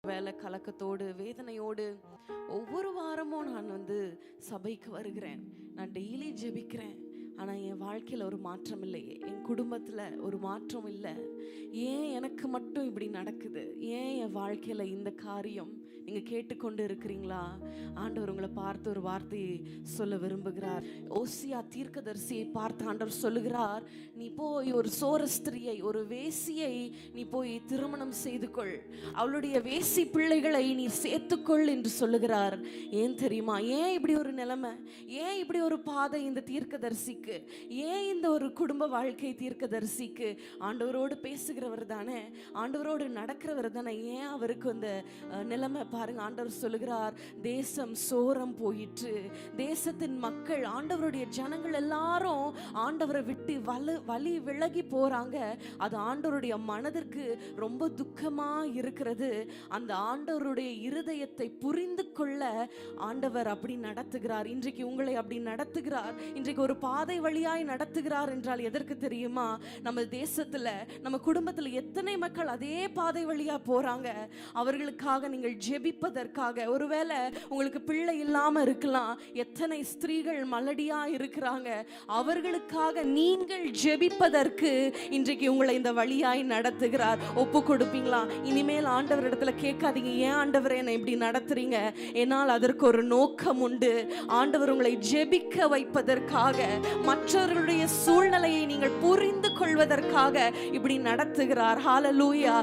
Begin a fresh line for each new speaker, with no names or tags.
ஒருவேளை கலக்கத்தோடு வேதனையோடு ஒவ்வொரு வாரமும் நான் சபைக்கு வருகிறேன், நான் டெய்லி ஜெபிக்கிறேன், ஆனால் என் வாழ்க்கையில் ஒரு மாற்றம் இல்லையே, என் குடும்பத்தில் ஒரு மாற்றம் இல்லை, ஏன் எனக்கு மட்டும் இப்படி நடக்குது, ஏன் என் வாழ்க்கையில் இந்த காரியம்? நீங்கள் கேட்டுக்கொண்டு இருக்கிறீங்களா? ஆண்டவர் உங்களை பார்த்து ஒரு வார்த்தையை சொல்ல விரும்புகிறார். ஓசியா தீர்க்கதரிசியை பார்த்து ஆண்டவர் சொல்லுகிறார், நீ போய் ஒரு சோரஸ்திரியை, ஒரு வேசியை நீ போய் திருமணம் செய்து கொள், அவளுடைய வேசி பிள்ளைகளை நீ சேர்த்துக்கொள் என்று சொல்லுகிறார். ஏன் தெரியுமா? ஏன் இப்படி ஒரு நிலைமை, ஏன் இப்படி ஒரு பாதை இந்த தீர்க்கதரிசிக்கு, ஏன் இந்த ஒரு குடும்ப வாழ்க்கை தீர்க்கதரிசிக்கு? ஆண்டவரோடு பேசுகிறவர் தானே, ஆண்டவரோடு நடக்கிறவர் தானே, ஏன் அவருக்கு அந்த நிலைமை? பாருங்க, ஆண்டவர் சொல்லுகிறார், தேசம் சோரம் போயிற்று, தேசத்தின் மக்கள், ஆண்டவருடைய ஜனங்கள் எல்லாரும் ஆண்டவரை விட்டு வழி விலகி போறாங்க. அது ஆண்டவருடைய மனதிற்கு ரொம்ப துக்கமா இருக்கிறது. அந்த ஆண்டவருடைய இருதயத்தை புரிந்து கொள்ள ஆண்டவர் அப்படி நடத்துகிறார். இன்றைக்கு உங்களை அப்படி நடத்துகிறார். இன்றைக்கு ஒரு பாதை வழியாய் நடத்துகிறார் என்றால் எதற்கு தெரியுமா? நம்ம தேசத்துல, நம்ம குடும்பத்துல எத்தனை மக்கள் அதே பாதை வழியா போறாங்க, அவர்களுக்காக நீங்கள் ஜெபிப்பதற்காக. ஒருவேளை உங்களுக்கு பிள்ளை இல்லாம இருக்கலாம், எத்தனை ஸ்திரீகள் மலடியா இருக்கிறாங்க, அவர்களுக்காக நீங்கள் ஜெபிப்பதற்கு இன்றைக்கு உங்களை இந்த வழியாய் நடத்துகிறார். ஒப்பு கொடுப்பீங்களா? இனிமேல் ஆண்டவர் இடத்துல கேட்காதீங்க, ஏன் ஆண்டவர் என்னை இப்படி நடத்துறீங்க, என்னால் அதற்கு ஒரு நோக்கம் உண்டு. ஆண்டவர் உங்களை ஜெபிக்க வைப்பதற்காக, மற்றவர்களுடைய சூழ்நிலையை நீங்கள் புரிந்து கொள்வதற்காக இப்படி நடத்துகிறார். ஹல்லேலூயா.